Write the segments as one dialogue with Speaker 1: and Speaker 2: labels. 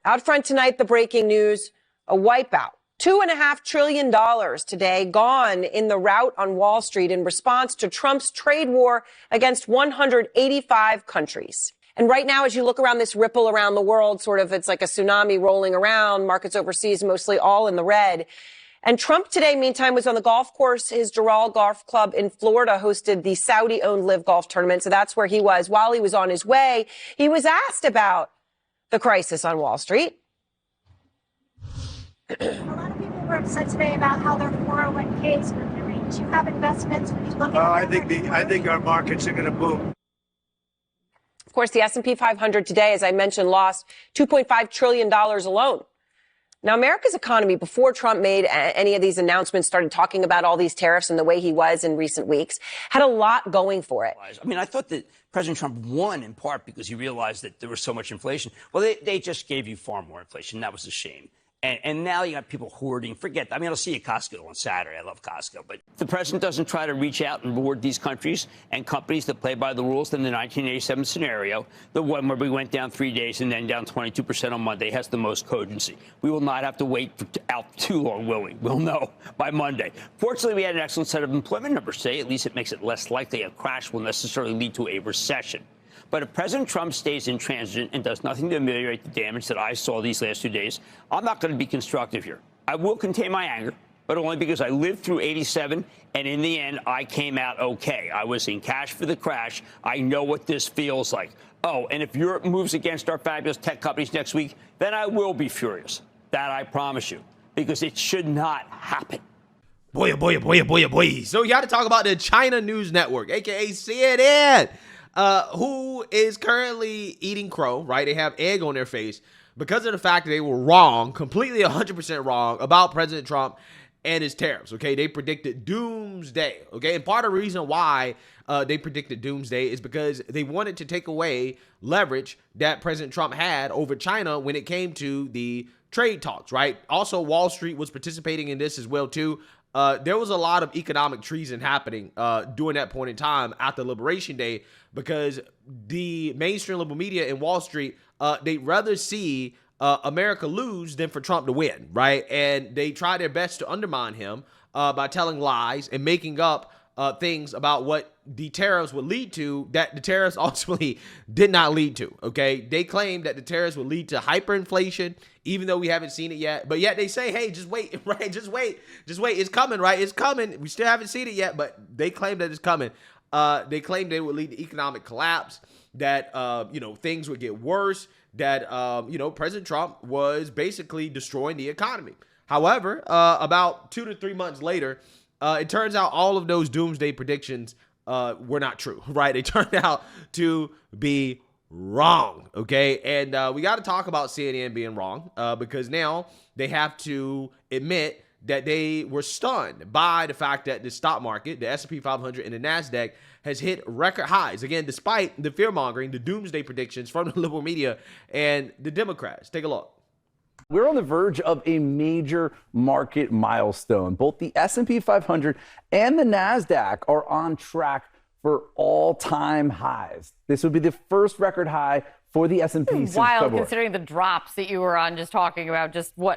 Speaker 1: Out front tonight, the breaking news, a wipeout. $2.5 trillion today gone in the rout on Wall Street in response to Trump's trade war against 185 countries. And right now, as you look around this ripple around the world, sort of, it's like a tsunami rolling around, markets overseas mostly all in the red. And Trump today, meantime, was on the golf course. His Doral Golf Club in Florida hosted the Saudi-owned Live Golf Tournament. So that's where he was. While he was on his way, he was asked about the crisis on Wall Street.
Speaker 2: A lot of people were upset today about how their 401ks were doing. Do you have investments when you look at
Speaker 3: I think our markets are going to boom.
Speaker 1: Of course, the S&P 500 today, as I mentioned, lost $2.5 trillion alone. Now, America's economy, before Trump made any of these announcements, started talking about all these tariffs and the way he was in recent weeks, had a lot going for it.
Speaker 4: I mean, I thought that President Trump won in part because he realized that there was so much inflation. Well, they just gave you far more inflation. That was a shame. And now you got people hoarding. Forget that. I mean, I'll see you at Costco on Saturday. I love Costco. But the president doesn't try to reach out and reward these countries and companies that play by the rules in the 1987 scenario, the one where we went down 3 days and then down 22% on Monday, has the most cogency. We will not have to wait out too long, will we? We'll know by Monday. Fortunately, we had an excellent set of employment numbers today. At least it makes it less likely a crash will necessarily lead to a recession. But if President Trump stays intransigent and does nothing to ameliorate the damage that I saw these last 2 days, I'm not going to be constructive here. I will contain my anger, but only because I lived through 87, and in the end, I came out okay. I was in cash for the crash. I know what this feels like. Oh, and if Europe moves against our fabulous tech companies next week, then I will be furious. That I promise you, because it should not happen.
Speaker 5: Boy. So you got to talk about the China News Network, a.k.a. CNN. Who is currently eating crow, right? They have egg on their face because of the fact that they were wrong, completely 100% wrong about President Trump and his tariffs, okay? They predicted doomsday, okay? And part of the reason why they predicted doomsday is because they wanted to take away leverage that President Trump had over China when it came to the trade talks, right? Also, Wall Street was participating in this as well, too. There was a lot of economic treason happening during that point in time after Liberation Day because the mainstream liberal media in Wall Street, they'd rather see America lose than for Trump to win, right? And they try their best to undermine him by telling lies and making up things about what the tariffs would lead to that the tariffs ultimately did not lead to, okay? They claim that the tariffs would lead to hyperinflation, even though we haven't seen it yet. But yet they say, hey, just wait, right? Just wait. It's coming, right? It's coming. We still haven't seen it yet, but they claim that it's coming. They claim they would lead to economic collapse, that, things would get worse, that, President Trump was basically destroying the economy. However, about 2 to 3 months later, it turns out all of those doomsday predictions were not true, right? They turned out to be wrong, okay? And we got to talk about CNN being wrong because now they have to admit that they were stunned by the fact that the stock market, the S&P 500 and the NASDAQ has hit record highs. Again, despite the fear-mongering, the doomsday predictions from the liberal media and the Democrats. Take a look.
Speaker 6: We're on the verge of a major market milestone. Both the S&P 500 and the NASDAQ are on track for all-time highs. This would be the first record high for the S&P since
Speaker 7: wild,
Speaker 6: February.
Speaker 7: Considering the drops that you were on just talking about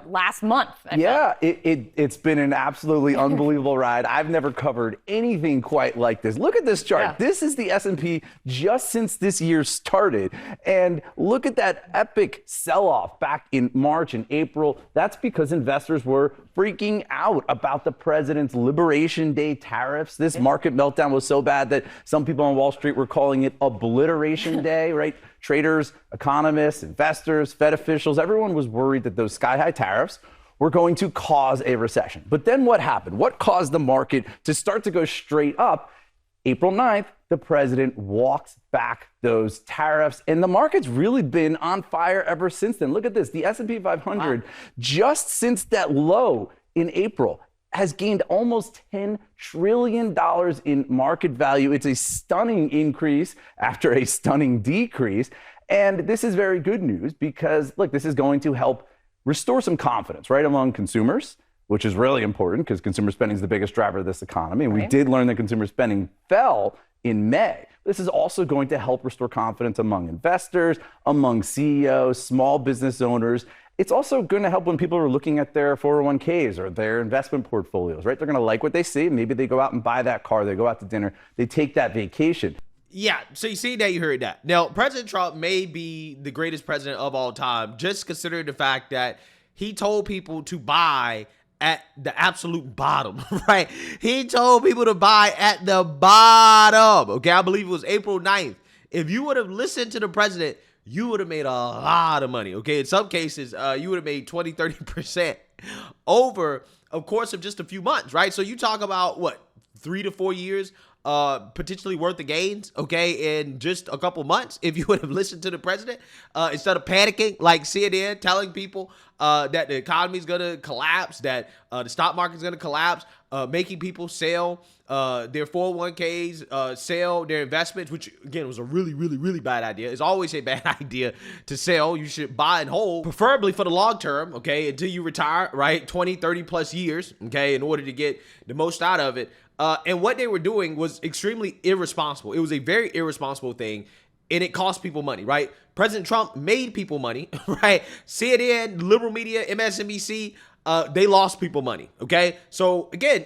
Speaker 7: last month.
Speaker 6: Yeah, it's been an absolutely unbelievable ride. I've never covered anything quite like this. Look at this chart. Yeah. This is the S&P just since this year started. And look at that epic sell-off back in March and April. That's because investors were freaking out about the president's Liberation Day tariffs. This market meltdown was so bad that some people on Wall Street were calling it Obliteration Day, right? Traders, economists, investors, Fed officials, everyone was worried that those sky-high tariffs were going to cause a recession. But then what happened? What caused the market to start to go straight up? April 9th, the president walks back those tariffs, and the market's really been on fire ever since then. Look at this. The S&P 500, just since that low in April, has gained almost $10 trillion in market value. It's a stunning increase after a stunning decrease. And this is very good news because, look, this is going to help restore some confidence, right, among consumers, which is really important because consumer spending is the biggest driver of this economy. And we did learn that consumer spending fell in May. This is also going to help restore confidence among investors, among CEOs, small business owners. It's also going to help when people are looking at their 401ks or their investment portfolios, right? They're going to like what they see. Maybe they go out and buy that car, they go out to dinner, they take that vacation.
Speaker 5: Yeah, so you see that, you heard that. Now, President Trump may be the greatest president of all time, just considering the fact that he told people to buy at the absolute bottom, right? He told people to buy at the bottom, okay? I believe it was April 9th. If you would have listened to the president, you would have made a lot of money, okay? In some cases, you would have made 20, 30% over a course of just a few months, right? So you talk about, what, 3 to 4 years potentially worth of gains, okay, in just a couple months if you would have listened to the president instead of panicking like CNN, telling people that the economy is going to collapse, that the stock market is going to collapse, making people sell their 401ks, sell their investments, which, again, was a really, really, really bad idea. It's always a bad idea to sell. You should buy and hold, preferably for the long term, okay, until you retire, right, 20, 30 plus years, okay, in order to get the most out of it. And what they were doing was extremely irresponsible. It was a very irresponsible thing, and it cost people money, right? President Trump made people money, right? CNN, liberal media, MSNBC, they lost people money, okay? So, again,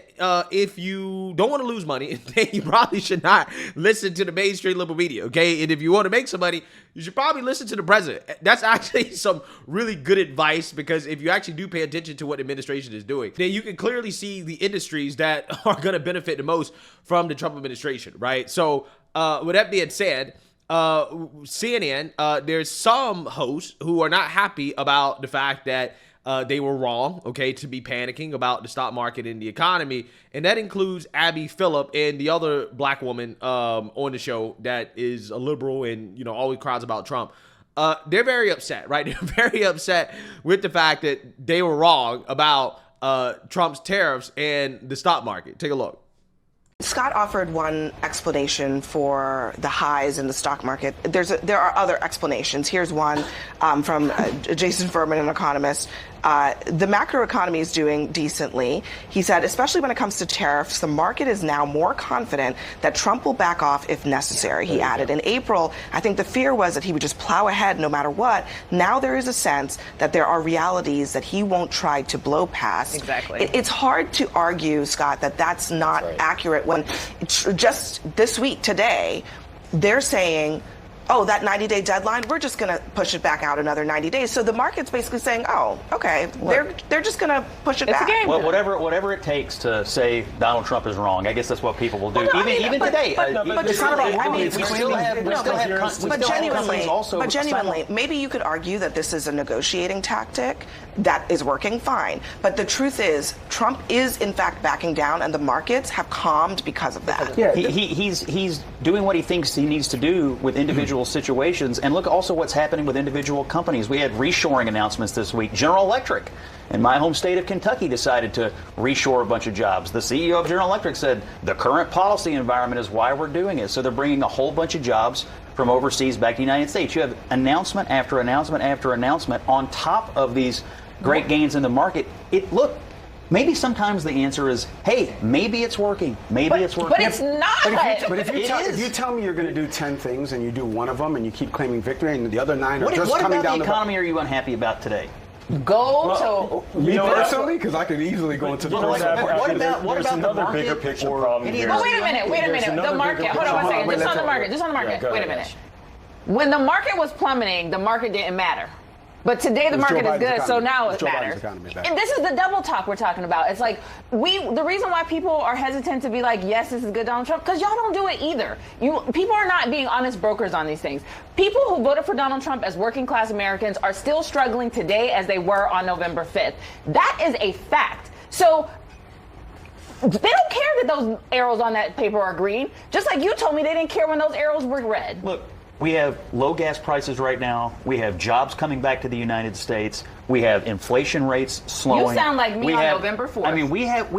Speaker 5: if you don't want to lose money, then you probably should not listen to the mainstream liberal media, okay? And if you want to make some money, you should probably listen to the president. That's actually some really good advice, because if you actually do pay attention to what the administration is doing, then you can clearly see the industries that are going to benefit the most from the Trump administration, right? So, with that being said, CNN, there's some hosts who are not happy about the fact that they were wrong, okay, to be panicking about the stock market and the economy. And that includes Abby Phillip and the other black woman on the show that is a liberal and, you know, always cries about Trump. They're very upset, right? They're very upset with the fact that they were wrong about Trump's tariffs and the stock market. Take a look.
Speaker 8: Scott offered one explanation for the highs in the stock market. There are other explanations. Here's one from Jason Furman, an economist. The macroeconomy is doing decently. He said, especially when it comes to tariffs, the market is now more confident that Trump will back off if necessary, he added. In April, I think the fear was that he would just plow ahead no matter what. Now there is a sense that there are realities that he won't try to blow past.
Speaker 7: Exactly.
Speaker 8: It's hard to argue, Scott, that that's not accurate when just this week, today, they're saying, oh, that 90-day deadline, we're just going to push it back out another 90 days. So the market's basically saying, oh, okay, they're just going to push it back.
Speaker 9: Well, whatever it takes to say Donald Trump is wrong, I guess that's what people will do.
Speaker 8: Well,
Speaker 9: even today.
Speaker 8: But genuinely, maybe you could argue that this is a negotiating tactic that is working fine. But the truth is, Trump is in fact backing down, and the markets have calmed because of that.
Speaker 9: Yeah, he's doing what he thinks he needs to do with individual situations, and look also what's happening with individual companies. We had reshoring announcements this week. General Electric in my home state of Kentucky decided to reshore a bunch of jobs. The CEO of General Electric said the current policy environment is why we're doing it. So they're bringing a whole bunch of jobs from overseas back to the United States. You have announcement after announcement after announcement on top of these great gains in the market. Maybe sometimes the answer is, hey, maybe it's working. Maybe it's working.
Speaker 7: But it's not.
Speaker 10: But if you tell me you're going to do 10 things and you do one of them and you keep claiming victory and the other 9 are just coming down the
Speaker 9: What about the economy are you unhappy about today?
Speaker 10: Me personally, because I could easily go into the
Speaker 9: what about
Speaker 11: another
Speaker 9: the market?
Speaker 11: bigger picture problem here.
Speaker 7: But wait a minute. The market. Hold on one second. Just on the market. Wait a minute. When the market was plummeting, the market didn't matter. But today the market is good, so now it matters. And this is the double talk we're talking about. It's like the reason why people are hesitant to be like, yes, this is good, Donald Trump, because y'all don't do it either. People are not being honest brokers on these things. People who voted for Donald Trump as working class Americans are still struggling today as they were on November 5th. That is a fact. So they don't care that those arrows on that paper are green. Just like you told me they didn't care when those arrows were red.
Speaker 9: Look. We have low gas prices right now. We have jobs coming back to the United States. We have inflation rates slowing.
Speaker 7: You sound like me on November 4th.
Speaker 9: I mean, we have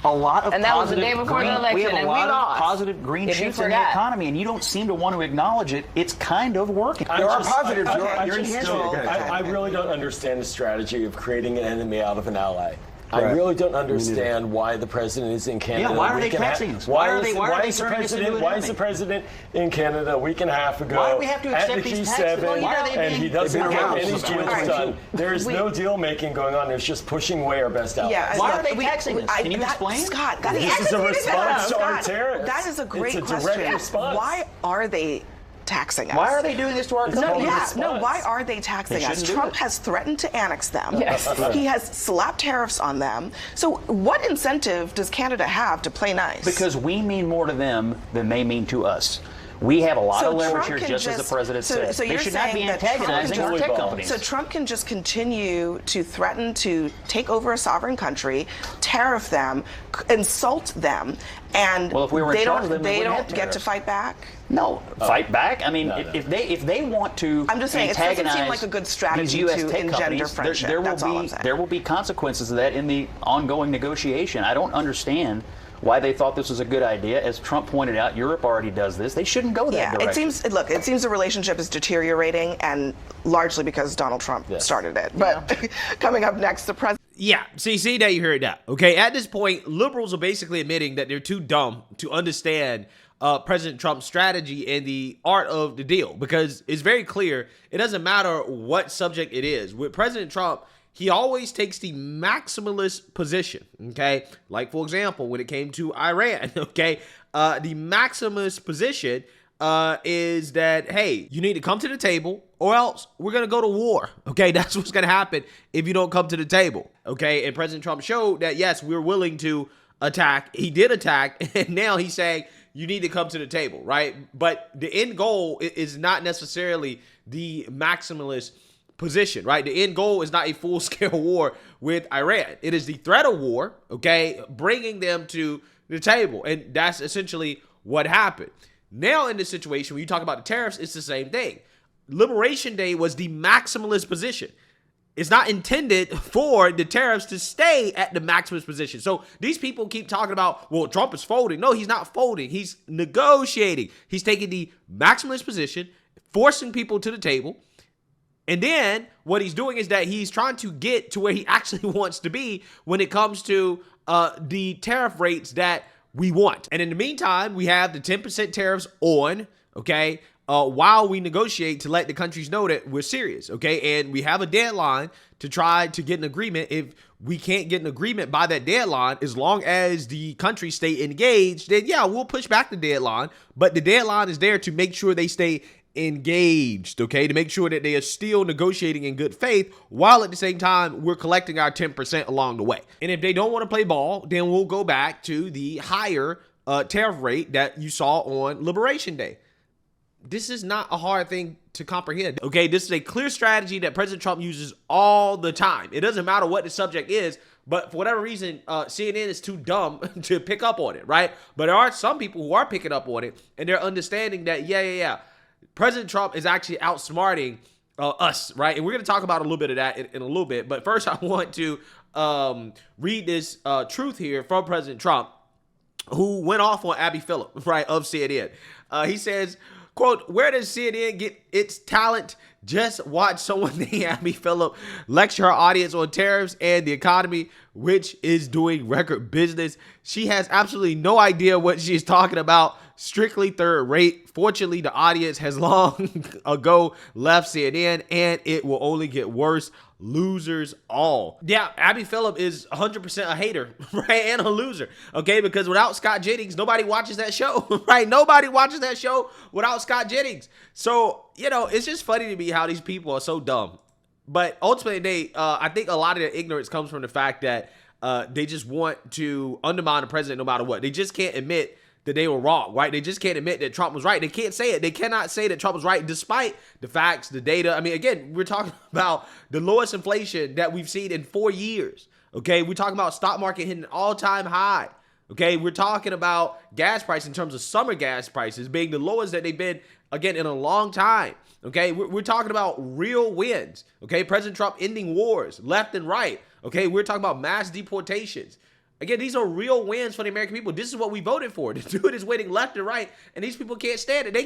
Speaker 9: a lot of
Speaker 7: and that was the day before the election,
Speaker 9: we have a lot
Speaker 7: of
Speaker 9: positive green shoots in the economy, and you don't seem to want to acknowledge it. It's kind of working.
Speaker 10: There are positives.
Speaker 11: I really don't understand the strategy of creating an enemy out of an ally. I really don't understand why the president is in Canada.
Speaker 9: Yeah, why are they taxing us? Why are they turning us into an enemy?
Speaker 11: Why is the president in Canada a week and a half ago
Speaker 9: Why do we have to
Speaker 11: at
Speaker 9: accept
Speaker 11: the
Speaker 9: these taxes?
Speaker 11: G7 and he doesn't get any deals done? There is
Speaker 8: Wait.
Speaker 11: no deal making going on. There's just pushing away our best allies.
Speaker 8: Yeah,
Speaker 9: Why are they taxing us? Can you explain?
Speaker 8: Scott,
Speaker 11: This is a response to our
Speaker 8: Scott,
Speaker 11: tariffs.
Speaker 8: that is a great
Speaker 11: It's a
Speaker 8: question.
Speaker 11: direct response.
Speaker 8: Why are they taxing us?
Speaker 9: Why are they doing this to our companies?
Speaker 8: Why are they taxing
Speaker 9: They
Speaker 8: us?
Speaker 9: shouldn't do
Speaker 8: Trump
Speaker 9: it.
Speaker 8: has threatened to annex them.
Speaker 7: Yes.
Speaker 8: He has slapped tariffs on them. So what incentive does Canada have to play nice?
Speaker 9: Because we mean more to them than they mean to us. We have a lot of leverage
Speaker 8: Trump
Speaker 9: here,
Speaker 8: can
Speaker 9: as the president said.
Speaker 8: So
Speaker 9: they
Speaker 8: you're
Speaker 9: should not be
Speaker 8: saying that Trump
Speaker 9: antagonizing
Speaker 8: can
Speaker 9: our
Speaker 8: just-
Speaker 9: tech companies.
Speaker 8: So Trump can just continue to threaten to take over a sovereign country, tariff them, insult them, and
Speaker 9: Well, if we were in
Speaker 8: they
Speaker 9: charge of
Speaker 8: don't
Speaker 9: them, we
Speaker 8: they
Speaker 9: wouldn't
Speaker 8: don't
Speaker 9: have
Speaker 8: get to
Speaker 9: tariffs.
Speaker 8: fight back.
Speaker 9: No, fight back. I mean, if they want to,
Speaker 8: I'm just saying, it doesn't seem
Speaker 9: antagonize
Speaker 8: like a good
Speaker 9: these
Speaker 8: strategy
Speaker 9: US
Speaker 8: to
Speaker 9: tech
Speaker 8: engender
Speaker 9: companies,
Speaker 8: friendship.
Speaker 9: There will
Speaker 8: That's all I'm saying.
Speaker 9: There will be consequences of that in the ongoing negotiation. I don't understand why they thought this was a good idea. As Trump pointed out, Europe already does this. They shouldn't go that direction.
Speaker 8: It seems the relationship is deteriorating, and largely because Donald Trump started it. But coming up next, the president.
Speaker 5: Yeah, see, now you heard that. Okay, at this point, liberals are basically admitting that they're too dumb to understand President Trump's strategy and the art of the deal, because it's very clear it doesn't matter what subject it is. With President Trump, he always takes the maximalist position, okay? Like, for example, when it came to Iran, okay? The maximalist position is that, hey, you need to come to the table or else we're going to go to war, okay? That's what's going to happen if you don't come to the table, okay? And President Trump showed that, yes, we're willing to attack. He did attack, and now he's saying you need to come to the table, right? But the end goal is not necessarily the maximalist position, right? The end goal is not a full-scale war with Iran. It is the threat of war, okay, bringing them to the table. And that's essentially what happened. Now in this situation, when you talk about the tariffs, it's the same thing. Liberation Day was the maximalist position. It's not intended for the tariffs to stay at the maximalist position. So these people keep talking about, well, Trump is folding. No, he's not folding. He's negotiating. He's taking the maximalist position, forcing people to the table. And then what he's doing is that he's trying to get to where he actually wants to be when it comes to the tariff rates that we want. And in the meantime, we have the 10% tariffs on, okay, while we negotiate to let the countries know that we're serious, okay? And we have a deadline to try to get an agreement. If we can't get an agreement by that deadline, as long as the countries stay engaged, then yeah, we'll push back the deadline. But the deadline is there to make sure they stay engaged, okay, to make sure that they are still negotiating in good faith while at the same time we're collecting our 10% along the way. And if they don't want to play ball, then we'll go back to the higher tariff rate that you saw on Liberation Day. This is not a hard thing to comprehend, okay? This is a clear strategy that President Trump uses all the time. It doesn't matter what the subject is, but for whatever reason, CNN is too dumb to pick up on it, right? But there are some people who are picking up on it, and they're understanding that, yeah, President Trump is actually outsmarting us, right? And we're going to talk about a little bit of that in a little bit. But first, I want to read this truth here from President Trump, who went off on Abby Phillip, right, of CNN. He says, quote, "Where does CNN get its talent? Just watch someone named Abby Phillip lecture her audience on tariffs and the economy, which is doing record business. She has absolutely no idea what she's talking about. Strictly third rate. Fortunately, the audience has long ago left CNN, and it will only get worse. Losers all." Yeah, Abby Phillip is 100% a hater, right? And a loser, okay? Because without Scott Jennings, nobody watches that show, right? Nobody watches that show without Scott Jennings. So, you know, it's just funny to me how these people are so dumb. But ultimately, I think a lot of their ignorance comes from the fact that they just want to undermine the president no matter what. They just can't admit that they were wrong, right? They just can't admit that Trump was right. They can't say it. They cannot say that Trump was right despite the facts, the data. I mean, again, we're talking about the lowest inflation that we've seen in 4 years, okay? We're talking about stock market hitting an all-time high, okay? We're talking about gas prices in terms of summer gas prices being the lowest that they've been, again, in a long time, okay? We're talking about real wins, okay? President Trump ending wars left and right, okay? We're talking about mass deportations. Again, these are real wins for the American people. This is what we voted for. The dude is winning left and right, and these people can't stand it. They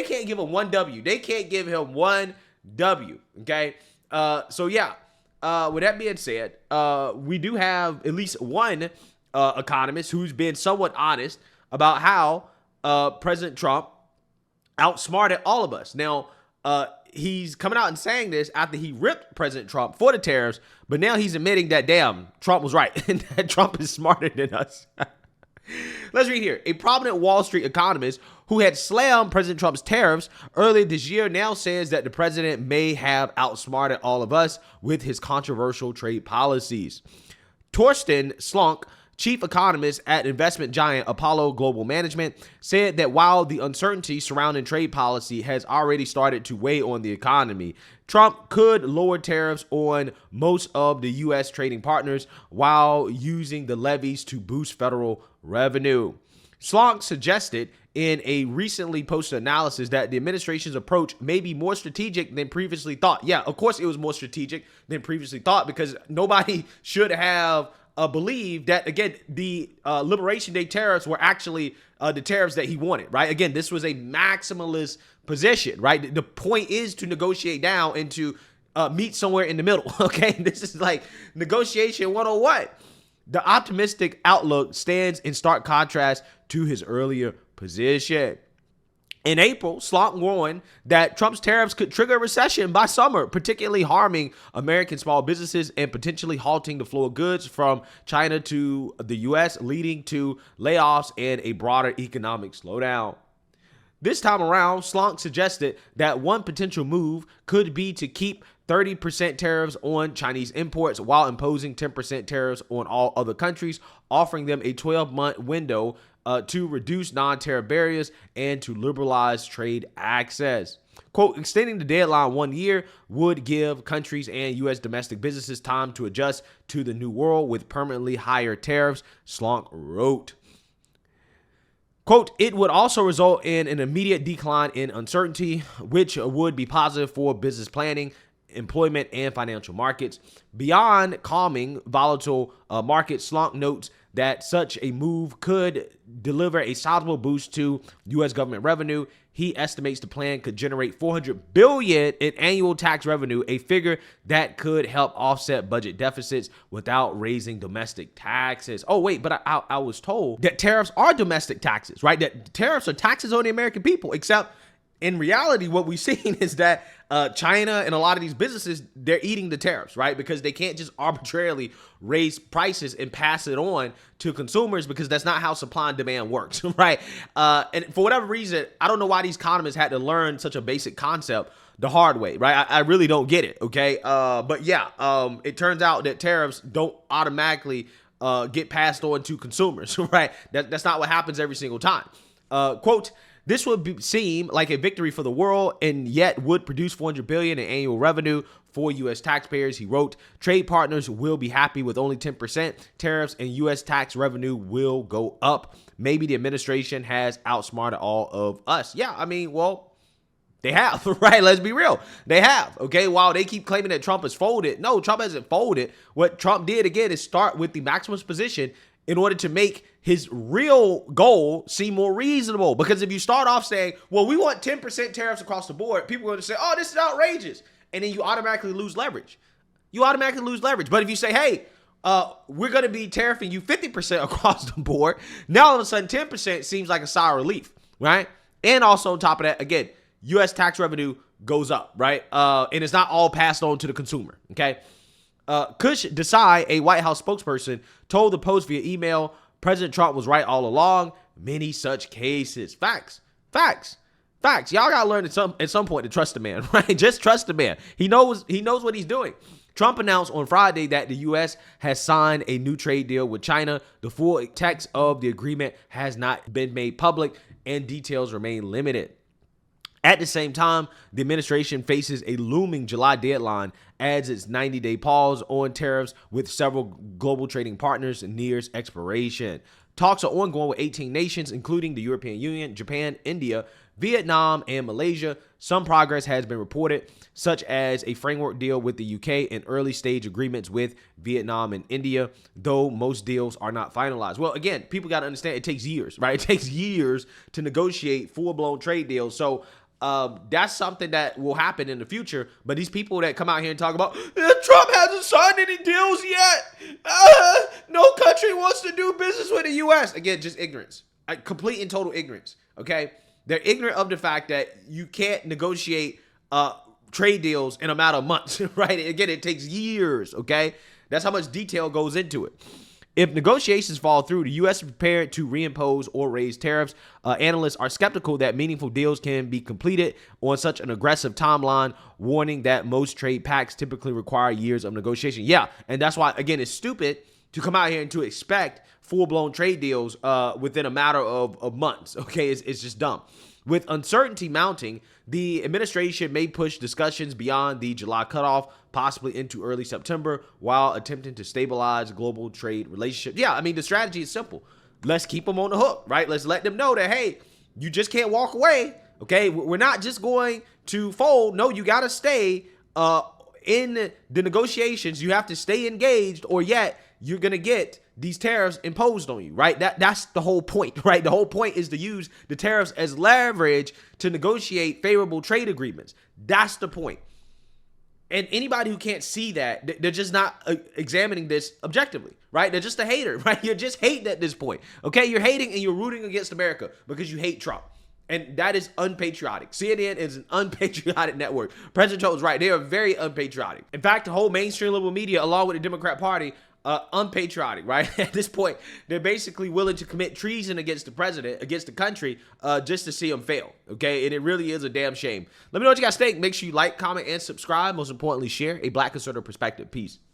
Speaker 5: can't give him one W. They can't give him one W, okay? So, yeah, with that being said, we do have at least one economist who's been somewhat honest about how President Trump outsmarted all of us. Now, he's coming out and saying this after he ripped President Trump for the tariffs, but now he's admitting that, damn, Trump was right and that Trump is smarter than us. Let's read here. A prominent Wall Street economist who had slammed President Trump's tariffs earlier this year now says that the president may have outsmarted all of us with his controversial trade policies. Torsten Slunk, chief economist at investment giant Apollo Global Management, said that while the uncertainty surrounding trade policy has already started to weigh on the economy, Trump could lower tariffs on most of the U.S. trading partners while using the levies to boost federal revenue. Slonk suggested in a recently posted analysis that the administration's approach may be more strategic than previously thought. Yeah, of course it was more strategic than previously thought because nobody should have believed that, again, the Liberation Day tariffs were actually the tariffs that he wanted, right? Again, this was a maximalist position, right? The point is to negotiate down and to meet somewhere in the middle, okay? This is like negotiation 101. The optimistic outlook stands in stark contrast to his earlier position. In April, Slonk warned that Trump's tariffs could trigger a recession by summer, particularly harming American small businesses and potentially halting the flow of goods from China to the U.S., leading to layoffs and a broader economic slowdown. This time around, Slonk suggested that one potential move could be to keep 30% tariffs on Chinese imports while imposing 10% tariffs on all other countries, offering them a 12-month window to reduce non-tariff barriers and to liberalize trade access. Quote, extending the deadline 1 year would give countries and U.S. domestic businesses time to adjust to the new world with permanently higher tariffs, Slonk wrote. Quote, it would also result in an immediate decline in uncertainty, which would be positive for business planning, employment, and financial markets. Beyond calming volatile markets, Slonk notes that such a move could deliver a sizable boost to U.S. government revenue. He estimates the plan could generate $400 billion in annual tax revenue, a figure that could help offset budget deficits without raising domestic taxes. Oh, wait, but I was told that tariffs are domestic taxes, right? That tariffs are taxes on the American people, except in reality, what we've seen is that China and a lot of these businesses, they're eating the tariffs, right? Because they can't just arbitrarily raise prices and pass it on to consumers because that's not how supply and demand works, right? And for whatever reason, I don't know why these economists had to learn such a basic concept the hard way, right? I really don't get it, okay? But yeah, it turns out that tariffs don't automatically get passed on to consumers, right? That's not what happens every single time. Quote, this would seem like a victory for the world and yet would produce $400 billion in annual revenue for U.S. taxpayers. He wrote, trade partners will be happy with only 10% tariffs and U.S. tax revenue will go up. Maybe the administration has outsmarted all of us. Yeah, I mean, well, they have, right? Let's be real. They have, okay? While they keep claiming that Trump has folded. No, Trump hasn't folded. What Trump did, again, is start with the maximalist position in order to make his real goal seem more reasonable. Because if you start off saying, well, we want 10% tariffs across the board, people are going to say, oh, this is outrageous. And then you automatically lose leverage. But if you say, hey, we're going to be tariffing you 50% across the board, now all of a sudden 10% seems like a sigh of relief, right? And also on top of that, again, U.S. tax revenue goes up, right? And it's not all passed on to the consumer, okay? Kush Desai, a White House spokesperson, told the Post via email, President Trump was right all along. Many such cases. Facts. Y'all gotta learn at some point to trust the man, right? Just trust the man. He knows what he's doing. Trump announced on Friday that the U.S. has signed a new trade deal with China. The full text of the agreement has not been made public and details remain limited. At the same time, the administration faces a looming July deadline as its 90-day pause on tariffs with several global trading partners nears expiration. Talks are ongoing with 18 nations, including the European Union, Japan, India, Vietnam, and Malaysia. Some progress has been reported, such as a framework deal with the UK and early stage agreements with Vietnam and India, though most deals are not finalized. Well, again, people got to understand it takes years, right? It takes years to negotiate full-blown trade deals. So That's something that will happen in the future. But these people that come out here and talk about Trump hasn't signed any deals yet. No country wants to do business with the U.S. Again, just ignorance, complete and total ignorance. Okay, they're ignorant of the fact that you can't negotiate trade deals in a matter of months. Right? Again, it takes years. Okay, that's how much detail goes into it. If negotiations fall through, the U.S. is prepared to reimpose or raise tariffs. Analysts are skeptical that meaningful deals can be completed on such an aggressive timeline, warning that most trade pacts typically require years of negotiation. Yeah, and that's why, again, it's stupid to come out here and to expect full-blown trade deals within a matter of months. Okay, it's just dumb. With uncertainty mounting, the administration may push discussions beyond the July cutoff, possibly into early September, while attempting to stabilize global trade relationships. Yeah, I mean, the strategy is simple. Let's keep them on the hook, right? Let's let them know that, hey, you just can't walk away, okay? We're not just going to fold. No, you got to stay in the negotiations. You have to stay engaged, or yet you're going to get these tariffs imposed on you, right? That's the whole point, right? The whole point is to use the tariffs as leverage to negotiate favorable trade agreements. That's the point. And anybody who can't see that, they're just not examining this objectively, right? They're just a hater, right? You're just hating at this point, okay? You're hating and you're rooting against America because you hate Trump. And that is unpatriotic. CNN is an unpatriotic network. President Trump was right. They are very unpatriotic. In fact, the whole mainstream liberal media, along with the Democrat Party, unpatriotic, right? At this point, they're basically willing to commit treason against the president, against the country, just to see him fail, okay? And it really is a damn shame. Let me know what you guys think. Make sure you like, comment, and subscribe. Most importantly, share a Black conservative perspective. Peace.